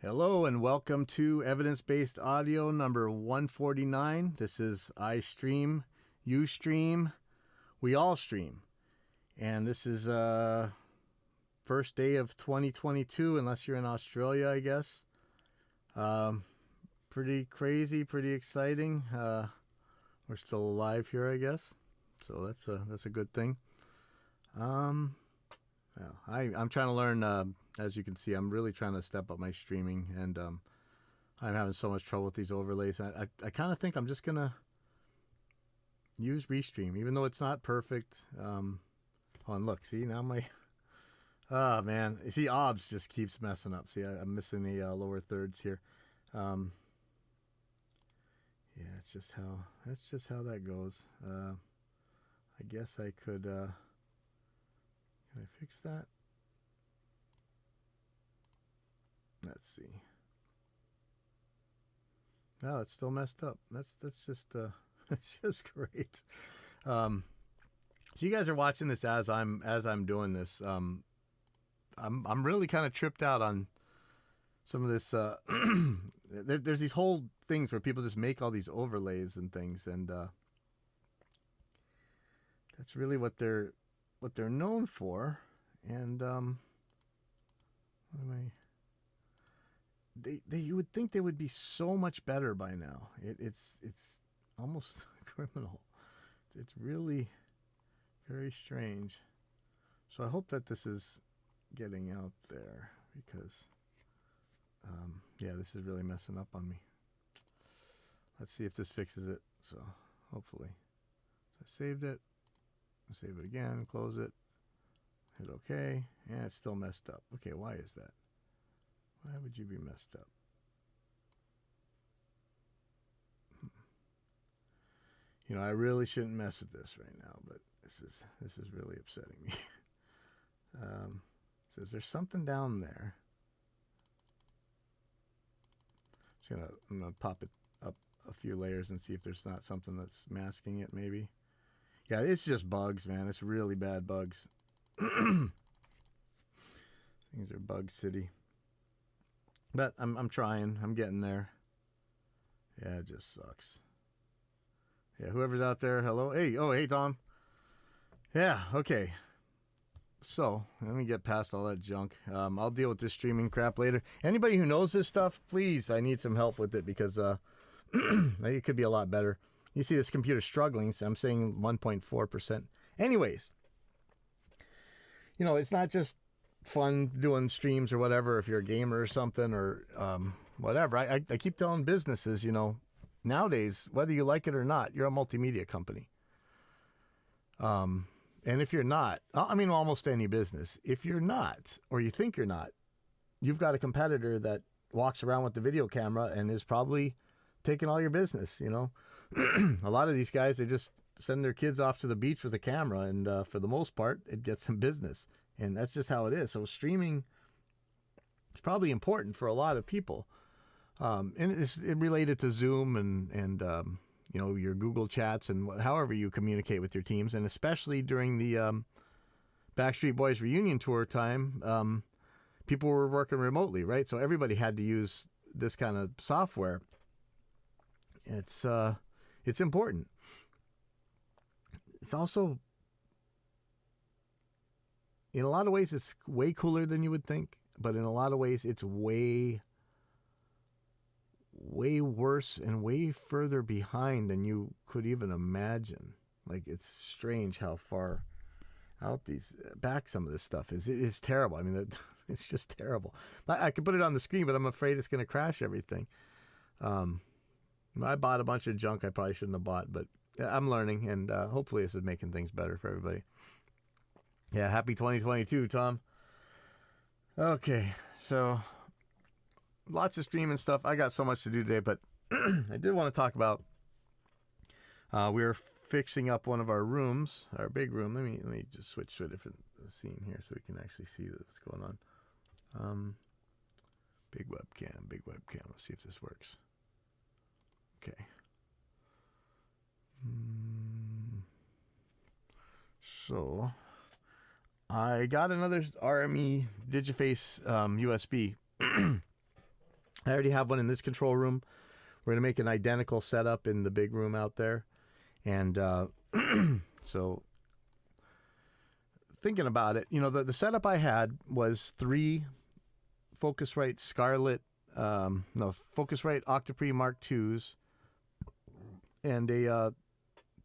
Hello and welcome to Evidence-Based Audio number 149. This is I stream, you stream, we all stream. And this is first day of 2022, unless you're in Australia, I guess. Pretty crazy, pretty exciting. We're still alive here, I guess. So that's a good thing. I'm trying to learn. As you can see, I'm really trying to step up my streaming, and I'm having so much trouble with these overlays. I kind of think I'm just gonna use Restream, even though it's not perfect. Oh, and look, see now my oh man, you see OBS just keeps messing up. See, I'm missing the lower thirds here. Yeah, that's just how that goes. I guess I could. Can I fix that? Let's see. No, it's still messed up. That's just it's just great. So you guys are watching this as I'm doing this. I'm really kind of tripped out on some of this. There's these whole things where people just make all these overlays and things, and that's really what they're known for. And what am I? You would think they would be so much better by now. It's almost criminal. It's really very strange. So I hope that this is getting out there, because yeah, this is really messing up on me. Let's see if this fixes it. So hopefully. So I saved it. I'll save it again, close it, hit OK, and it's still messed up. Okay, why is that? Why would you be messed up? You know, I really shouldn't mess with this right now, but this is really upsetting me. So is there something down there? I'm gonna pop it up a few layers and see if there's not something that's masking it. Maybe. Yeah, it's just bugs, man. It's really bad bugs. Things are bug city. But I'm trying. I'm getting there. Yeah, it just sucks. Yeah, whoever's out there, hello. Hey, Tom. Yeah, okay. So, let me get past all that junk. I'll deal with this streaming crap later. Anybody who knows this stuff, please, I need some help with it, because it could be a lot better. You see this computer struggling, so I'm saying 1.4%. Anyways, you know, it's not just fun doing streams or whatever if you're a gamer or something, or whatever. I keep telling businesses, you know, nowadays, whether you like it or not, you're a multimedia company. And if you're not, I mean, almost any business, if you're not, or you think you're not, you've got a competitor that walks around with the video camera and is probably taking all your business, you know. A lot of these guys, they just send their kids off to the beach with a camera, and for the most part, it gets them business. And that's just how it is. So streaming is probably important for a lot of people. And it's related to Zoom and you know, your Google chats and however you communicate with your teams. And especially during the Backstreet Boys reunion tour time, people were working remotely, right? So everybody had to use this kind of software. It's important. It's also, in a lot of ways, it's way cooler than you would think, but in a lot of ways, it's way worse and way further behind than you could even imagine. Like, it's strange how far out back some of this stuff is. It's terrible. I mean, it's just terrible. I could put it on the screen, but I'm afraid it's going to crash everything. I bought a bunch of junk I probably shouldn't have bought, but I'm learning, and hopefully this is making things better for everybody. Yeah, happy 2022, Tom. Okay, so lots of streaming stuff. I got so much to do today, but I did want to talk about. We're fixing up one of our rooms, our big room. Let me just switch to a different scene here so we can actually see what's going on. Big webcam, big webcam. Let's see if this works. Okay. So I got another RME Digiface USB. I already have one in this control room. We're going to make an identical setup in the big room out there. And so thinking about it, the setup I had was 3 Focusrite Scarlett, Focusrite Octoprix Mark IIs and a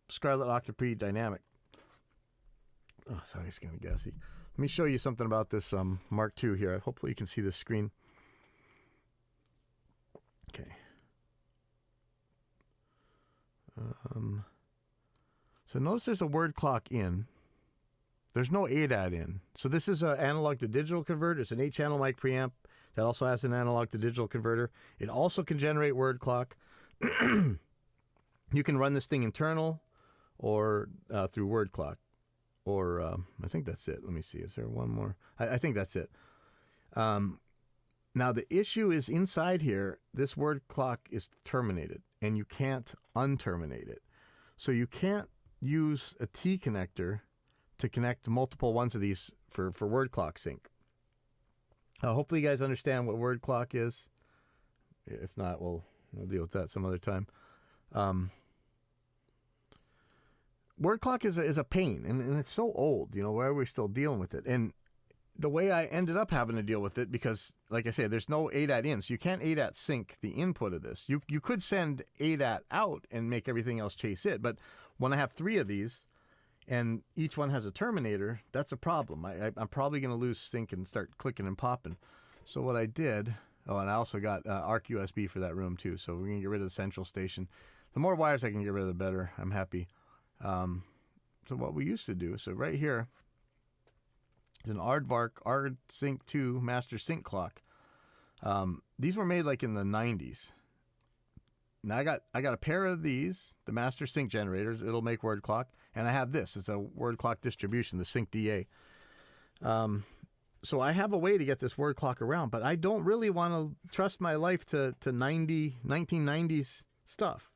Scarlett Octoprix Dynamic. Oh, sorry, it's getting gassy. Let me show you something about this Mark II here. Hopefully you can see the screen. Okay. So notice there's a word clock in. There's no ADAT in. So this is an analog to digital converter. It's an 8-channel mic preamp that also has an analog to digital converter. It also can generate word clock. You can run this thing internal or through word clock. Or I think that's it. Let me see. Is there one more? I think that's it. Now the issue is inside here, this word clock is terminated and you can't unterminate it. So you can't use a T connector to connect multiple ones of these for word clock sync. Hopefully you guys understand what word clock is. If not, we'll deal with that some other time. Word clock is a pain, and it's so old, why are we still dealing with it? And the way I ended up having to deal with it, because, like I say, there's no ADAT in, so you can't ADAT sync the input of this. You could send ADAT out and make everything else chase it, but when I have 3 of these, and each one has a terminator, that's a problem. I'm probably going to lose sync and start clicking and popping. So what I did, and I also got ARC USB for that room too, so we're going to get rid of the central station. The more wires I can get rid of, the better. I'm happy. So what we used to do, so right here is an Aardvark ArdSync 2 master sync clock. These were made like in the 90s. Now I got a pair of these, the master sync generators. It'll make word clock, and I have this. It's a word clock distribution, the Sync DA. So I have a way to get this word clock around, but I don't really want to trust my life to 1990s stuff,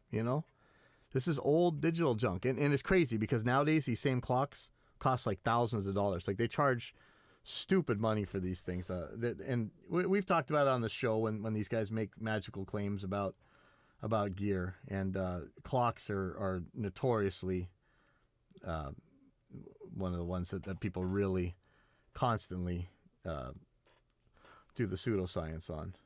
This is old digital junk, and it's crazy because nowadays these same clocks cost like thousands of dollars. Like they charge stupid money for these things. And we've talked about it on the show when these guys make magical claims about gear, and clocks are notoriously one of the ones that people really constantly do the pseudoscience on.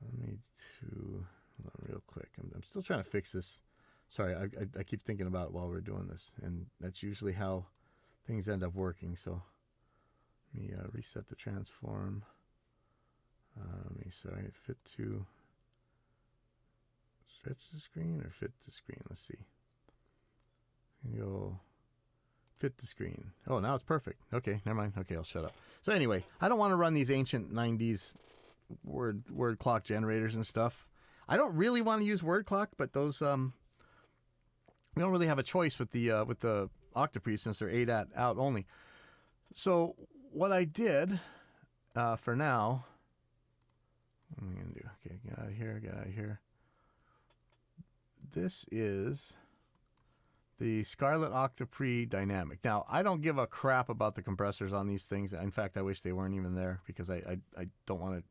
Let me hold on real quick. I'm still trying to fix this. Sorry, I keep thinking about it while we're doing this, and that's usually how things end up working. So let me reset the transform. Fit to stretch the screen or fit to screen. Let's see. Go fit to screen. Oh, now it's perfect. Okay, never mind. Okay, I'll shut up. So anyway, I don't want to run these ancient 90s word clock generators and stuff. I don't really want to use word clock, but those we don't really have a choice with the Octoprix since they're ADAT out only. So what I did for now, what am I going to do? Okay, get out of here. This is the Scarlett Octoprix Dynamic. Now, I don't give a crap about the compressors on these things. In fact, I wish they weren't even there because I don't want to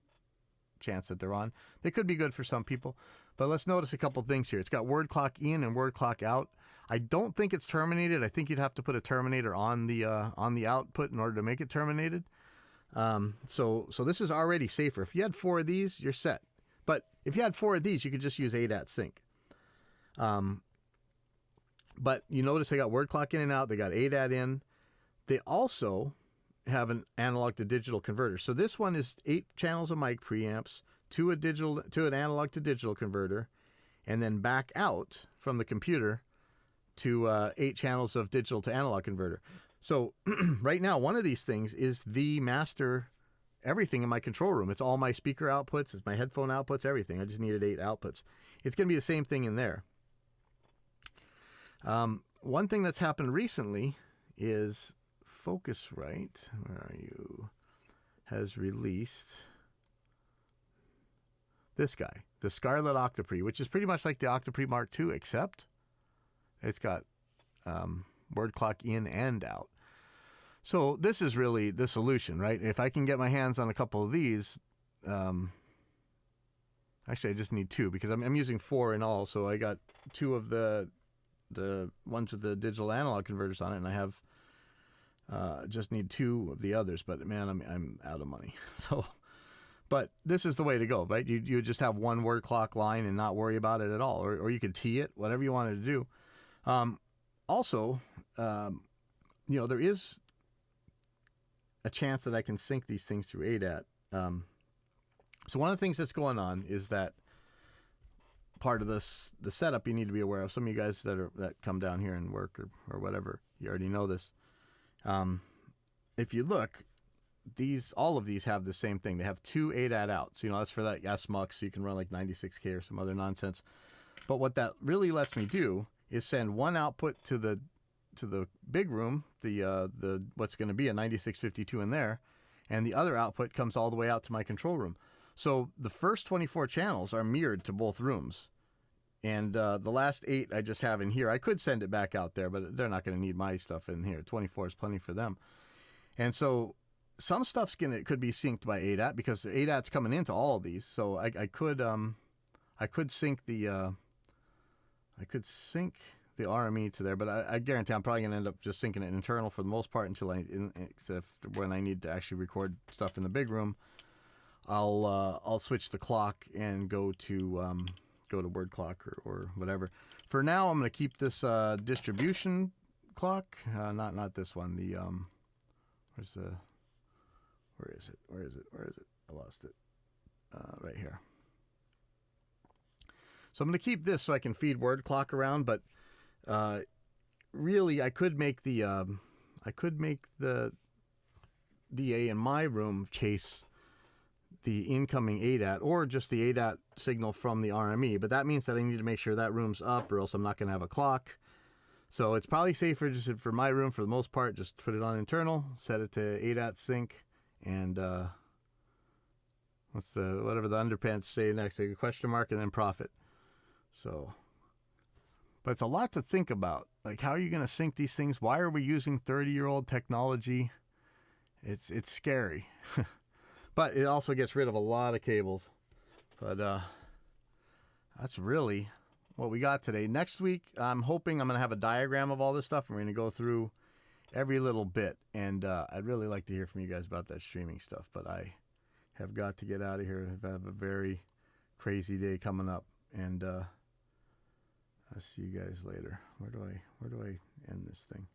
chance that they're on. They could be good for some people, but let's notice a couple things here. It's got word clock in and word clock out. I don't think it's terminated. I think you'd have to put a terminator on the output in order to make it terminated. So this is already safer. If you had 4 of these, you're set. But if you had 4 of these, you could just use ADAT sync. But you notice they got word clock in and out. They got ADAT in. They also have an analog to digital converter. So this one is 8 channels of mic preamps to an analog to digital converter, and then back out from the computer to 8 channels of digital to analog converter. So right now, one of these things is the master everything in my control room. It's all my speaker outputs, it's my headphone outputs, everything. I just needed 8 outputs. It's going to be the same thing in there. One thing that's happened recently is Focusrite, where are you, has released this guy, the Scarlett Octoprix, which is pretty much like the Octoprix Mark II, except it's got word clock in and out. So this is really the solution, right? If I can get my hands on a couple of these, actually I just need 2 because I'm using 4 in all. So I got 2 of the ones with the digital analog converters on it, and I have just need 2 of the others. But man, I'm out of money. So, but this is the way to go, right? You just have one word clock line and not worry about it at all, or you could tee it, whatever you wanted to do. Also, there is a chance that I can sync these things through ADAT. So one of the things that's going on is that part of the setup you need to be aware of. Some of you guys that come down here and work or whatever, you already know this. If you look, all of these have the same thing. They have 2 ADAT outs. That's for that SMUX, so you can run like 96K or some other nonsense. But what that really lets me do is send one output to the big room, the what's going to be a 9652 in there, and the other output comes all the way out to my control room. So the first 24 channels are mirrored to both rooms. And the last 8 I just have in here. I could send it back out there, but they're not going to need my stuff in here. 24 is plenty for them. And so some stuff's could be synced by ADAT because the ADAT's coming into all of these. So I could sync the RME to there, but I guarantee I'm probably going to end up just syncing it internal for the most part except when I need to actually record stuff in the big room. I'll switch the clock and go to word clock or whatever. For now, I'm going to keep this distribution clock. Not this one. The where is it? I lost it. Right here. So I'm going to keep this so I can feed word clock around, but really I could make the DA in my room chase the incoming ADAT or just the ADAT signal from the RME, but that means that I need to make sure that room's up or else I'm not going to have a clock. So it's probably safer just for my room for the most part, just put it on internal, set it to ADAT sync, and whatever the underpants say next, like a question mark and then profit. So, but it's a lot to think about. Like, how are you going to sync these things? Why are we using 30-year-old technology? It's scary. But it also gets rid of a lot of cables. But that's really what we got today. Next week, I'm hoping I'm going to have a diagram of all this stuff. And we're going to go through every little bit. And I'd really like to hear from you guys about that streaming stuff. But I have got to get out of here. I have a very crazy day coming up. And I'll see you guys later. Where do I end this thing?